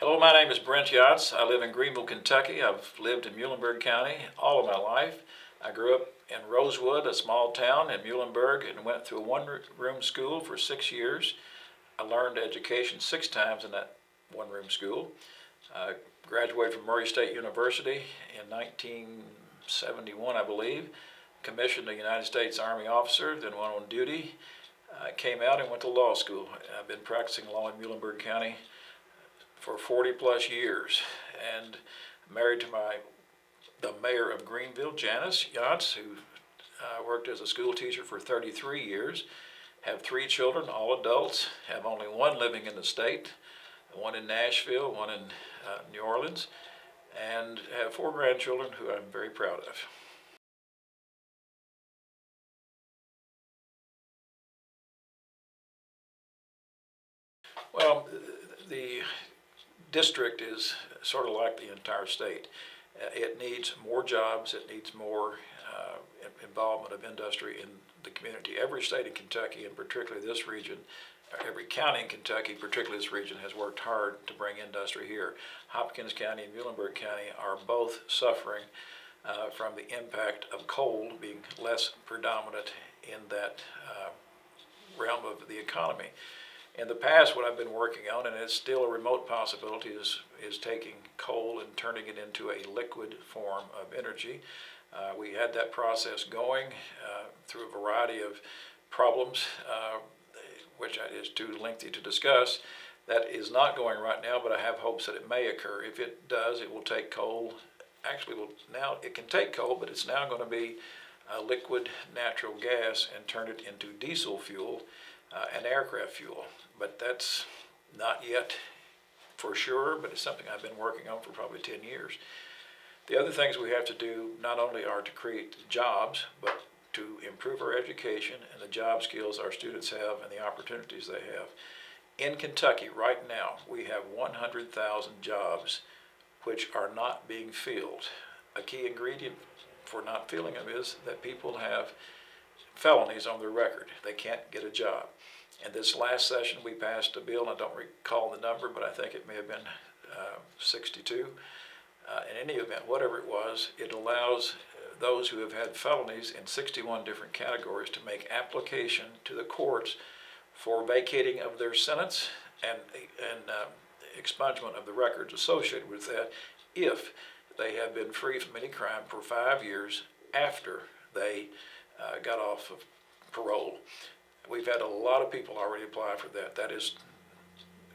Hello, my name is Brent Yonts. I live in Greenville, Kentucky. I've lived in Muhlenberg County all of my life. I grew up in Rosewood, a small town in Muhlenberg, and went through a one-room school for 6 years. I learned education 6 times in that one-room school. I graduated from Murray State University in 1971, I believe. Commissioned a United States Army officer, then went on duty. I came out and went to law school. I've been practicing law in Muhlenberg County for 40 plus years, and married to the mayor of Greenville, Janice Yonts, who worked as a school teacher for 33 years. Have 3 children, all adults. Have only one living in the state, one in Nashville, one in New Orleans, and have 4 grandchildren who I'm very proud of. Well, the district is sort of like the entire state. It needs more jobs, it needs more involvement of industry in the community. Every state in Kentucky, and particularly this region, every county in Kentucky, particularly this region, has worked hard to bring industry here. Hopkins County and Muhlenberg County are both suffering from the impact of coal being less predominant in that realm of the economy. In the past, what I've been working on, and it's still a remote possibility, is taking coal and turning it into a liquid form of energy. We had that process going through a variety of problems, which is too lengthy to discuss. That is not going right now, but I have hopes that it may occur. If it does, it will take coal. Actually, now it can take coal, but it's now going to be liquid natural gas and turn it into diesel fuel and aircraft fuel. But that's not yet for sure, but it's something I've been working on for probably 10 years. The other things we have to do not only are to create jobs, but to improve our education and the job skills our students have and the opportunities they have. In Kentucky right now, we have 100,000 jobs which are not being filled. A key ingredient for not filling them is that people have felonies on their record. They can't get a job. And this last session we passed a bill, and I don't recall the number, but I think it may have been 62. In any event, whatever it was, it allows those who have had felonies in 61 different categories to make application to the courts for vacating of their sentence and expungement of the records associated with that if they have been free from any crime for 5 years after they got off of parole. We've had a lot of people already apply for that. That is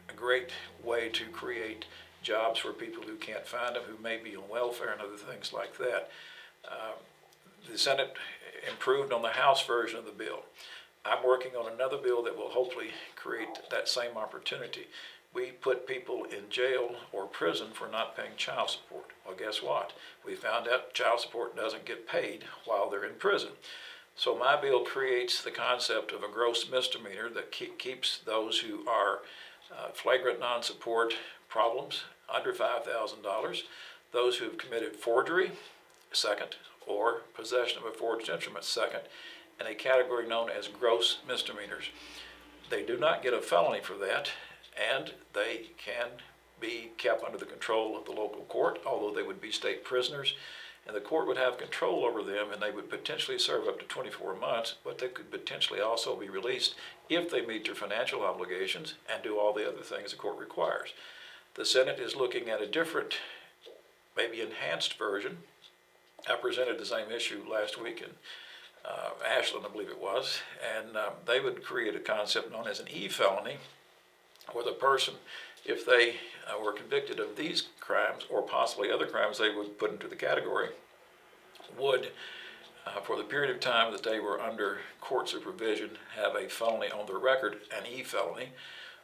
a great way to create jobs for people who can't find them, who may be on welfare and other things like that. The Senate improved on the House version of the bill. I'm working on another bill that will hopefully create that same opportunity. We put people in jail or prison for not paying child support. Well, guess what? We found out child support doesn't get paid while they're in prison. So my bill creates the concept of a gross misdemeanor that keeps those who are flagrant non-support problems under $5,000, those who have committed forgery, second, or possession of a forged instrument, second, in a category known as gross misdemeanors. They do not get a felony for that, and they can be kept under the control of the local court, although they would be state prisoners. And the court would have control over them, and they would potentially serve up to 24 months, but they could potentially also be released if they meet their financial obligations and do all the other things the court requires. The Senate is looking at a different, maybe enhanced version. I presented the same issue last week in Ashland, I believe it was, and they would create a concept known as an E-felony, where the person, if they were convicted of these crimes or possibly other crimes they would put into the category, would, for the period of time that they were under court supervision, have a felony on their record, an E-felony,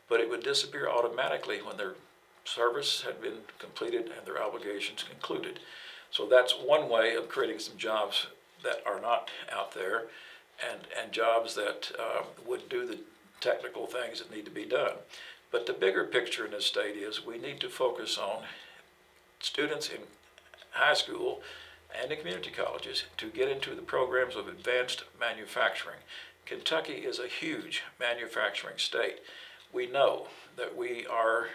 but it would disappear automatically when their service had been completed and their obligations concluded. So that's one way of creating some jobs that are not out there, and jobs that would do the technical things that need to be done. But the bigger picture in this state is we need to focus on students in high school and in community colleges to get into the programs of advanced manufacturing. Kentucky is a huge manufacturing state. We know that we are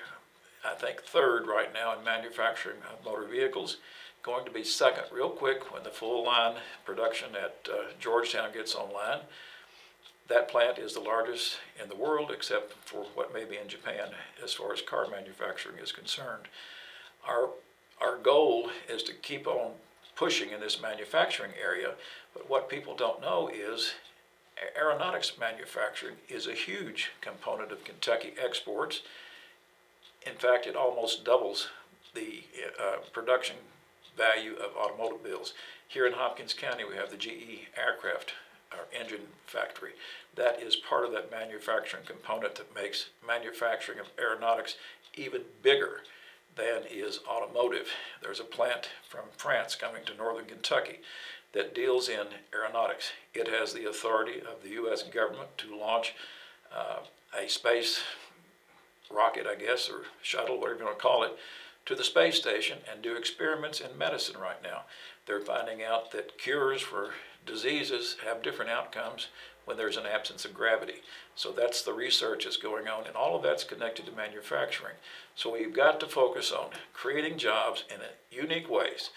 I think, third right now in manufacturing of motor vehicles. Going to be second real quick when the full line production at Georgetown gets online. That plant is the largest in the world, except for what may be in Japan as far as car manufacturing is concerned. Our goal is to keep on pushing in this manufacturing area, but what people don't know is aeronautics manufacturing is a huge component of Kentucky exports. In fact, it almost doubles the production value of automobiles. Here in Hopkins County, we have the GE aircraft engine factory. That is part of that manufacturing component that makes manufacturing of aeronautics even bigger than is automotive. There's a plant from France coming to northern Kentucky that deals in aeronautics. It has the authority of the U.S. government to launch a space rocket, I guess, or shuttle, whatever you want to call it, to the space station and do experiments in medicine right now. They're finding out that cures for diseases have different outcomes when there's an absence of gravity. So that's the research that's going on, and all of that's connected to manufacturing. So we've got to focus on creating jobs in unique ways,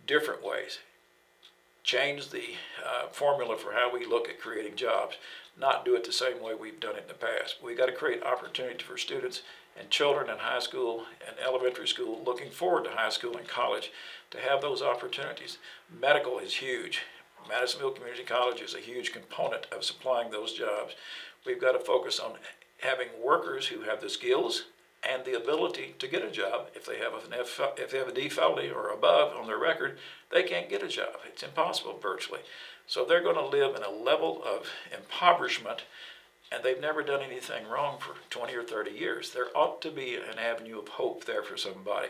different ways. Change the formula for how we look at creating jobs, not do it the same way we've done it in the past. We've got to create opportunity for students and children in high school and elementary school looking forward to high school and college to have those opportunities. Medical is huge. Madisonville Community College is a huge component of supplying those jobs. We've got to focus on having workers who have the skills and the ability to get a job. If they have a D felony or above on their record, they can't get a job. It's impossible virtually. So they're going to live in a level of impoverishment, and they've never done anything wrong for 20 or 30 years. There ought to be an avenue of hope there for somebody.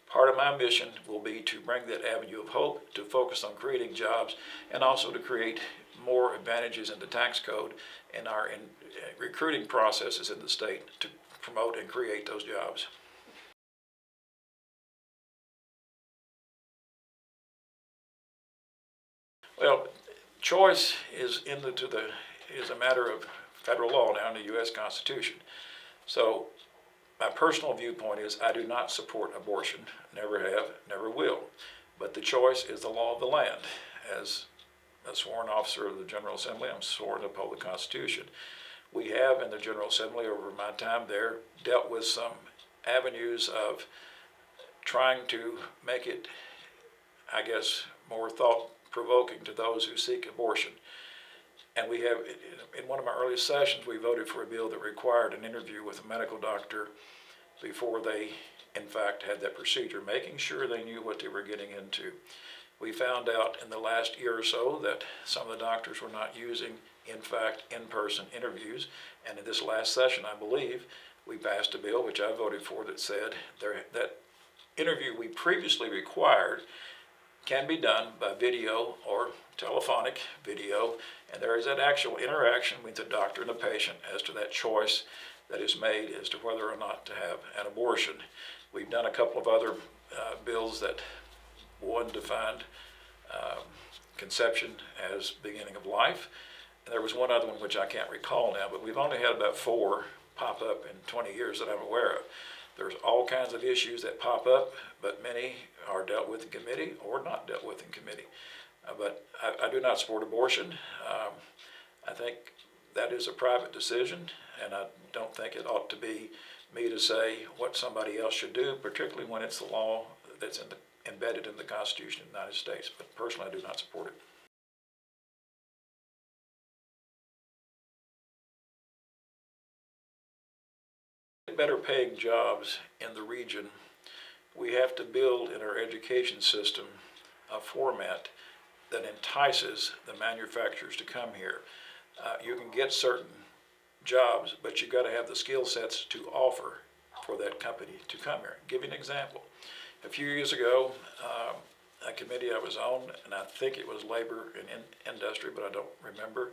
Part of my mission will be to bring that avenue of hope, to focus on creating jobs, and also to create more advantages in the tax code and our recruiting processes in the state to promote and create those jobs. Well, choice is is a matter of federal law now in the U.S. Constitution. So my personal viewpoint is I do not support abortion, never have, never will. But the choice is the law of the land. As a sworn officer of the General Assembly, I'm sworn to uphold the Constitution. We have in the General Assembly over my time there dealt with some avenues of trying to make it, I guess, more thought-provoking to those who seek abortion. And we have, in one of my earliest sessions, we voted for a bill that required an interview with a medical doctor before they, in fact, had that procedure, making sure they knew what they were getting into. We found out in the last year or so that some of the doctors were not using, in fact, in-person interviews. And in this last session, I believe, we passed a bill, which I voted for, that said that interview we previously required can be done by video or telephonic video, and there is that actual interaction with the doctor and the patient as to that choice that is made as to whether or not to have an abortion. We've done a couple of other bills that one defined conception as beginning of life, and there was one other one which I can't recall now, but we've only had about 4 pop up in 20 years that I'm aware of. There's all kinds of issues that pop up, but many are dealt with in committee or not dealt with in committee. But I do not support abortion. I think that is a private decision, and I don't think it ought to be me to say what somebody else should do, particularly when it's the law that's embedded in the Constitution of the United States. But personally, I do not support it. Better paying jobs in the region, we have to build in our education system a format that entices the manufacturers to come here. You can get certain jobs, but you've got to have the skill sets to offer for that company to come here. I'll give you an example. A few years ago, a committee I was on, and I think it was Labor and Industry, but I don't remember,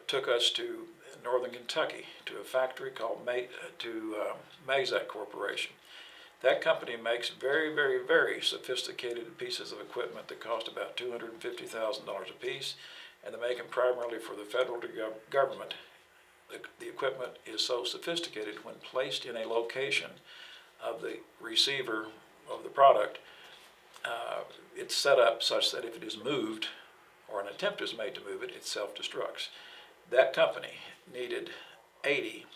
took us to northern Kentucky to a factory called Mazak Corporation. That company makes very, very, very sophisticated pieces of equipment that cost about $250,000 a piece, and they make them primarily for the federal government. The equipment is so sophisticated when placed in a location of the receiver of the product, it's set up such that if it is moved or an attempt is made to move it, it self-destructs. That company needed 80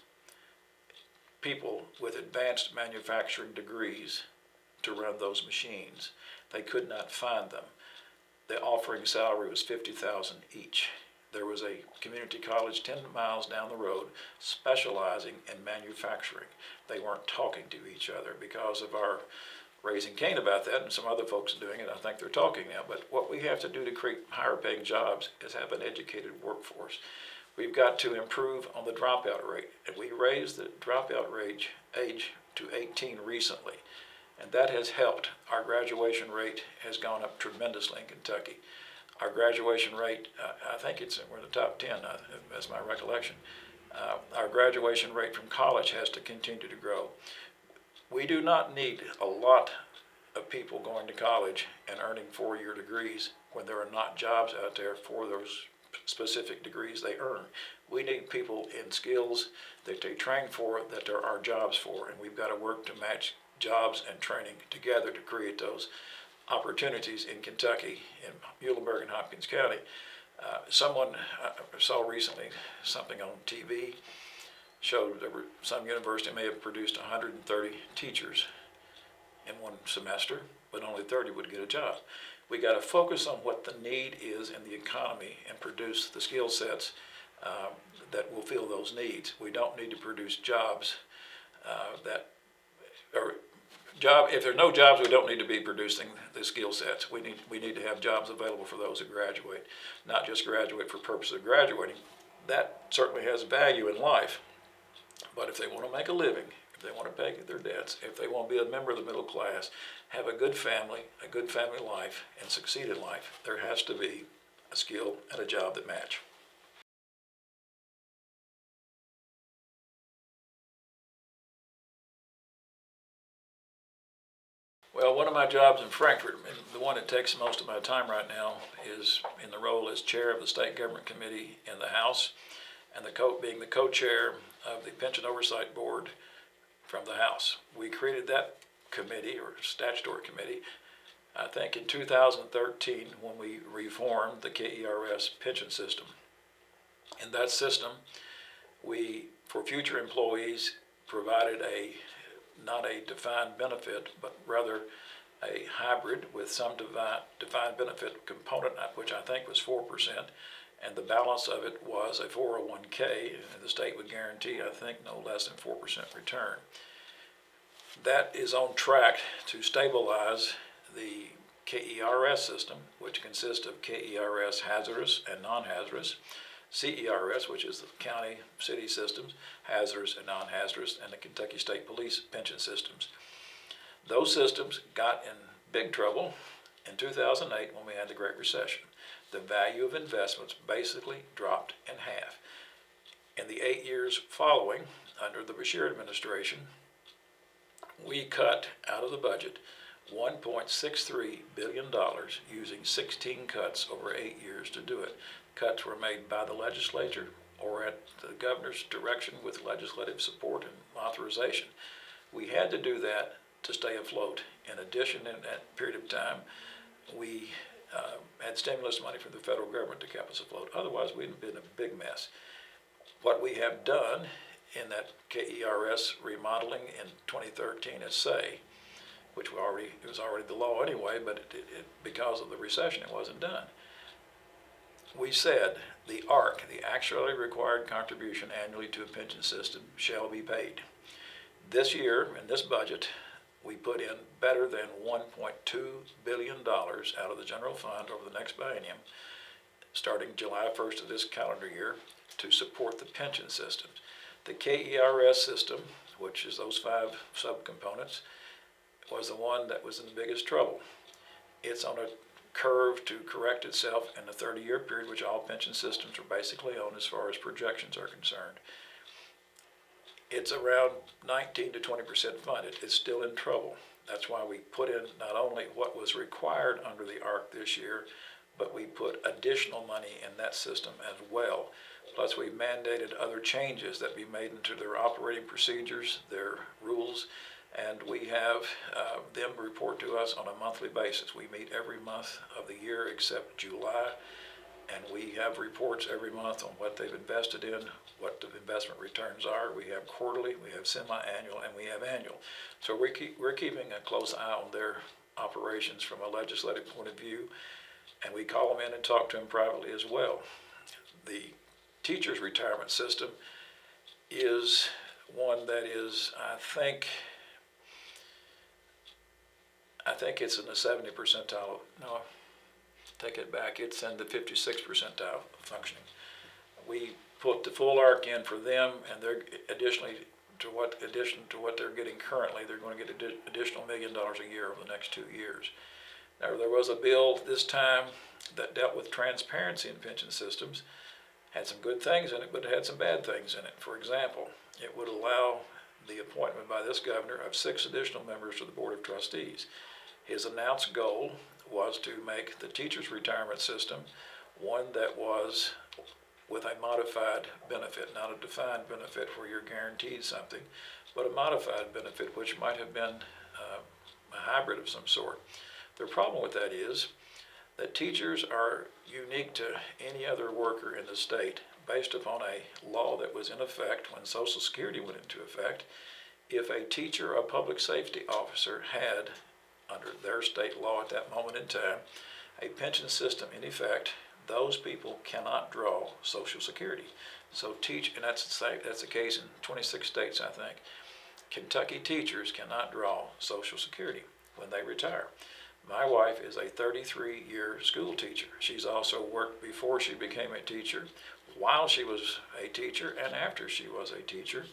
people with advanced manufacturing degrees to run those machines. They could not find them. The offering salary was $50,000 each. There was a community college 10 miles down the road specializing in manufacturing. They weren't talking to each other because of our raising Cain about that, and some other folks doing it. I think they're talking now. But what we have to do to create higher paying jobs is have an educated workforce. We've got to improve on the dropout rate. And we raised the dropout age to 18 recently, and that has helped. Our graduation rate has gone up tremendously in Kentucky. Our graduation rate, I think we're in the top 10, that's my recollection. Our graduation rate from college has to continue to grow. We do not need a lot of people going to college and earning 4-year degrees when there are not jobs out there for those specific degrees they earn. We need people in skills that they train for, that there are jobs for, and we've got to work to match jobs and training together to create those opportunities in Kentucky, in Muhlenberg and Hopkins County. Someone saw recently something on TV showed there were some university may have produced 130 teachers in one semester, but only 30 would get a job. We got to focus on what the need is in the economy and produce the skill sets that will fill those needs. We don't need to produce jobs if there are no jobs, we don't need to be producing the skill sets. We need to have jobs available for those who graduate, not just graduate for purpose of graduating. That certainly has value in life. But if they want to make a living, if they want to pay their debts, if they want to be a member of the middle class, have a good family life, and succeed in life, there has to be a skill and a job that match. Well, one of my jobs in Frankfort, and the one that takes most of my time right now, is in the role as chair of the State Government Committee in the House, and being the co-chair of the Pension Oversight Board from the House. We created that committee, or statutory committee, I think in 2013 when we reformed the KERS pension system. In that system, we, for future employees, provided not a defined benefit, but rather a hybrid with some defined benefit component, which I think was 4%, and the balance of it was a 401k, and the state would guarantee, I think, no less than 4% return. That is on track to stabilize the KERS system, which consists of KERS hazardous and non-hazardous, CERS, which is the county, city systems, hazardous and non-hazardous, and the Kentucky State Police pension systems. Those systems got in big trouble in 2008 when we had the Great Recession. The value of investments basically dropped in half. In the 8 years following, under the Bashir administration, we cut out of the budget $1.63 billion using 16 cuts over 8 years to do it. Cuts were made by the legislature or at the governor's direction with legislative support and authorization. We had to do that to stay afloat. In addition, in that period of time, we had stimulus money from the federal government to keep us afloat. Otherwise, we'd have been in a big mess. What we have done in that KERS remodeling in 2013 is say, which it was already the law anyway, but because of the recession, it wasn't done. We said the ARC, the actually required contribution annually to a pension system, shall be paid. This year, in this budget, we put in better than $1.2 billion out of the general fund over the next biennium, starting July 1st of this calendar year, to support the pension systems. The KERS system, which is those 5 subcomponents, was the one that was in the biggest trouble. It's on a curve to correct itself in the 30-year period, which all pension systems are basically on as far as projections are concerned. It's around 19 to 20% funded. It's still in trouble. That's why we put in not only what was required under the ARC this year, but we put additional money in that system as well. Plus, we mandated other changes that be made into their operating procedures, their rules, And we have them report to us on a monthly basis. We meet every month of the year except July, and we have reports every month on what they've invested in, what the investment returns are. We have quarterly, we have semi-annual, and we have annual. So we're keeping a close eye on their operations from a legislative point of view, and we call them in and talk to them privately as well. The teachers' retirement system is one that is, I think it's in the 70 percentile. No, take it back. It's in the 56 percentile functioning. We put the full arc in for them, and they're addition to what they're getting currently, they're going to get additional $1 million a year over the next 2 years. Now, there was a bill this time that dealt with transparency in pension systems. Had some good things in it, but it had some bad things in it. For example, it would allow the appointment by this governor of 6 additional members to the Board of Trustees. His announced goal was to make the teachers' retirement system one that was with a modified benefit, not a defined benefit where you're guaranteed something, but a modified benefit which might have been a hybrid of some sort. The problem with that is that teachers are unique to any other worker in the state based upon a law that was in effect when Social Security went into effect. If a teacher or public safety officer had, under their state law at that moment in time, a pension system in effect, those people cannot draw Social Security. So and that's the case in 26 states, I think. Kentucky teachers cannot draw Social Security when they retire. My wife is a 33-year school teacher. She's also worked before she became a teacher, while she was a teacher, and after she was a teacher,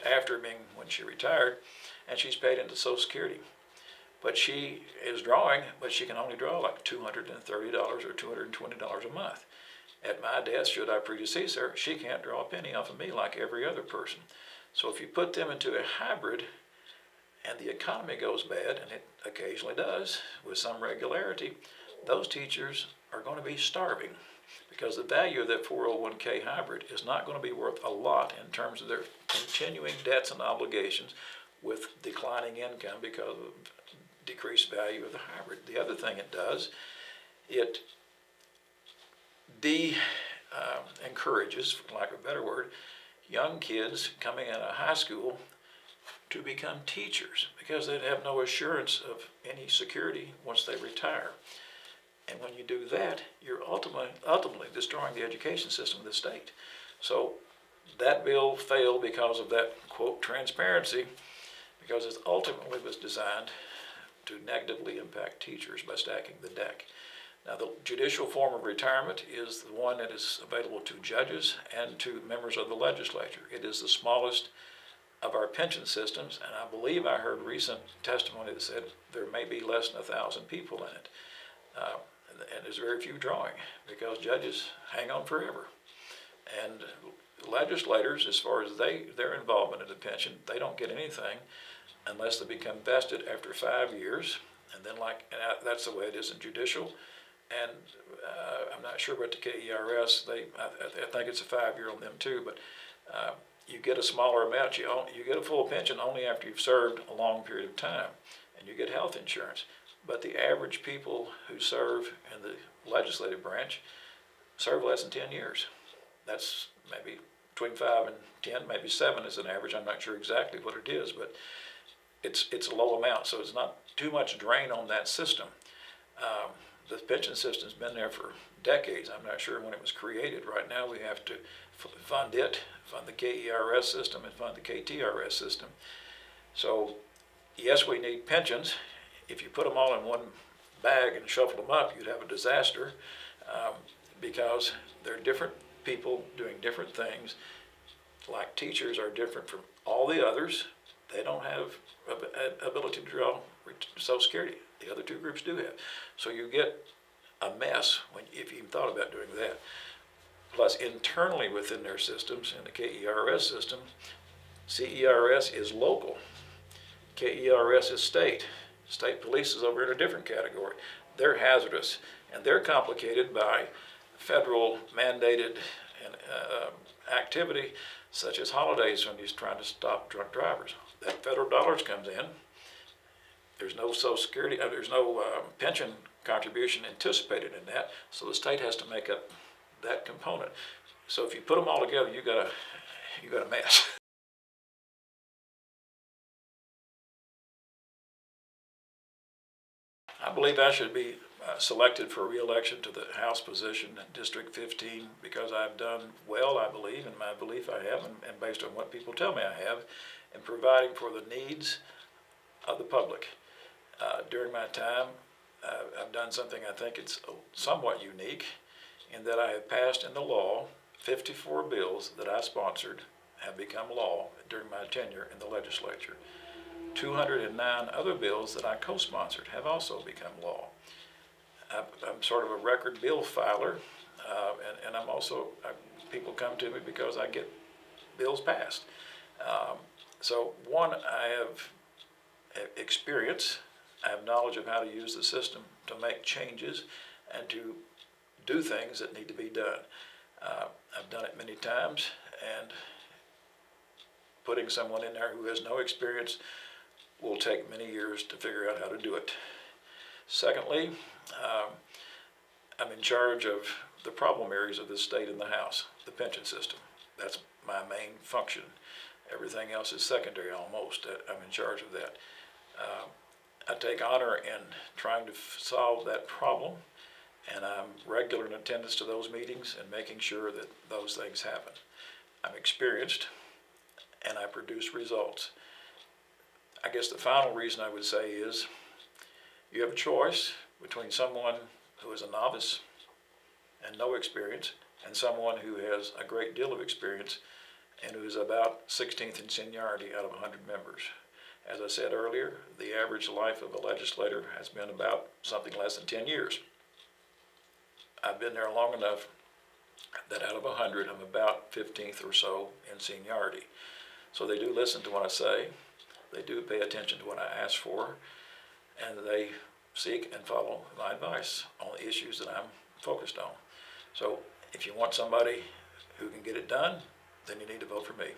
after being when she retired, and she's paid into Social Security. But she is drawing, but she can only draw like $230 or $220 a month. At my death, should I predecease her, she can't draw a penny off of me like every other person. So if you put them into a hybrid and the economy goes bad, and it occasionally does with some regularity, those teachers are going to be starving because the value of that 401k hybrid is not going to be worth a lot in terms of their continuing debts and obligations with declining income because of decreased value of the hybrid. The other thing it does, it encourages, for lack of a better word, young kids coming out of high school to become teachers because they have no assurance of any security once they retire. And when you do that, you're ultimately destroying the education system of the state. So that bill failed because of that, quote, transparency, because it ultimately was designed to negatively impact teachers by stacking the deck. Now, the judicial form of retirement is the one that is available to judges and to members of the legislature. It is the smallest of our pension systems, and I believe I heard recent testimony that said there may be less than 1,000 people in it. And there's very few drawing because judges hang on forever. And legislators, as far as their involvement in the pension, they don't get anything unless they become vested after 5 years. And then that's the way it is in judicial. And I'm not sure about the KERS. I think it's a 5-year on them too, but you get a smaller amount. You get a full pension only after you've served a long period of time, and you get health insurance. But the average people who serve in the legislative branch serve less than 10 years. That's maybe between 5 and 10, maybe 7 is an average. I'm not sure exactly what it is, but it's a low amount, so it's not too much drain on that system. The pension system's been there for decades. I'm not sure when it was created. Right now we have to fund the KERS system, and fund the KTRS system. So yes, we need pensions. If you put them all in one bag and shuffle them up, you'd have a disaster because they're different people doing different things. Like teachers are different from all the others. They don't have ability to draw Social Security. The other two groups do have. So you get a mess if you even thought about doing that. Plus, internally within their systems, in the KERS system, CERS is local. KERS is state. State police is over in a different category. They're hazardous, and they're complicated by federal mandated activity, such as holidays when you're trying to stop drunk drivers. that federal dollars comes in. There's no Social Security, there's no pension contribution anticipated in that, so the state has to make up that component. So if you put them all together, you got a mess. I believe I should be selected for re-election to the House position in District 15 because I've done well, I believe, and my belief I have, and based on what people tell me I have, in providing for the needs of the public. During my time, I've done something I think it's somewhat unique in that I have passed into law 54 bills that I sponsored have become law during my tenure in the legislature. 209 other bills that I co-sponsored have also become law. I'm sort of a record bill filer, and I'm also, people come to me because I get bills passed. So one, I have experience, I have knowledge of how to use the system to make changes and to do things that need to be done. I've done it many times, and putting someone in there who has no experience will take many years to figure out how to do it. Secondly, I'm in charge of the problem areas of the state in the House, the pension system. That's my main function. Everything else is secondary almost. I'm in charge of that. I take honor in trying to solve that problem, and I'm regular in attendance to those meetings and making sure that those things happen. I'm experienced, and I produce results. I guess the final reason I would say is you have a choice between someone who is a novice and no experience and someone who has a great deal of experience and who is about 16th in seniority out of 100 members. As I said earlier, the average life of a legislator has been about something less than 10 years. I've been there long enough that out of 100, I'm about 15th or so in seniority. So they do listen to what I say, they do pay attention to what I ask for, and they seek and follow my advice on the issues that I'm focused on. So if you want somebody who can get it done, then you need to vote for me.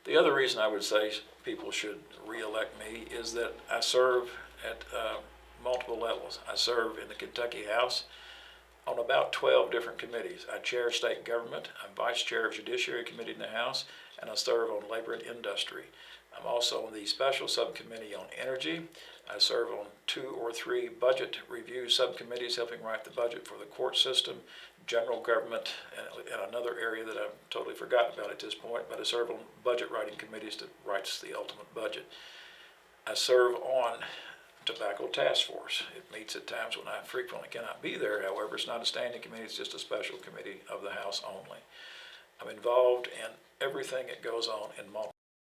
The other reason I would say people should re-elect me is that I serve at multiple levels. I serve in the Kentucky House on about 12 different committees. I chair state government, I'm vice chair of Judiciary Committee in the House, and I serve on labor and industry. I'm also on the special subcommittee on energy. I serve on 2 or 3 budget review subcommittees helping write the budget for the court system, general government, and another area that I've totally forgotten about at this point, but I serve on budget writing committees that writes the ultimate budget. I serve on Tobacco Task Force. It meets at times when I frequently cannot be there. However, it's not a standing committee, it's just a special committee of the House only. I'm involved in everything that goes on in multiple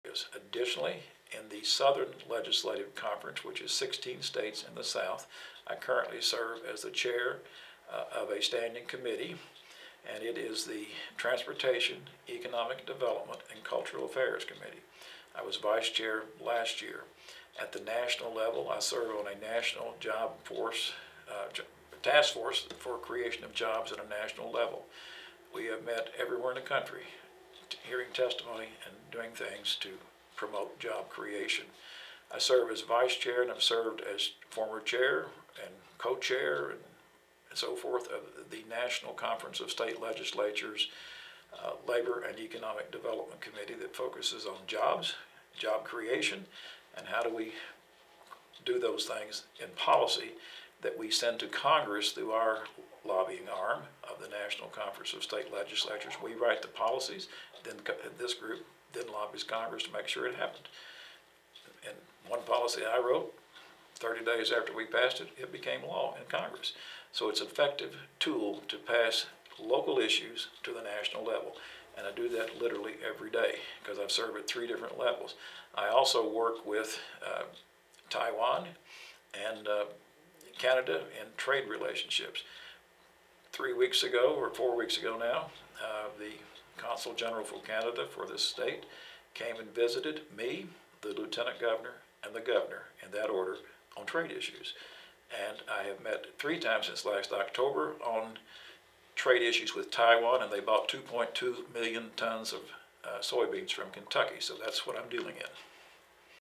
areas. Additionally, in the Southern Legislative Conference, which is 16 states in the South, I currently serve as the chair of a standing committee, and it is the Transportation, Economic Development, and Cultural Affairs Committee. I was vice chair last year. At the national level, I serve on a national job force, task force for creation of jobs at a national level. We have met everywhere in the country, hearing testimony and doing things to promote job creation. I serve as vice chair, and I've served as former chair and co-chair and so forth of the National Conference of State Legislatures Labor and Economic Development Committee that focuses on jobs, job creation, and how do we do those things in policy that we send to Congress through our lobbying arm of the National Conference of State Legislatures. We write the policies, then this group then lobbies Congress to make sure it happened. And one policy I wrote, 30 days after we passed it, it became law in Congress. So it's an effective tool to pass local issues to the national level. And I do that literally every day because I've served at 3 different levels. I also work with Taiwan and Canada in trade relationships. 3 weeks ago, or 4 weeks ago now, the Consul General for Canada for this state came and visited me, the Lieutenant Governor, and the Governor, in that order, on trade issues. And I have met 3 times since last October on trade issues with Taiwan, and they bought 2.2 million tons of soybeans from Kentucky, so that's what I'm dealing in.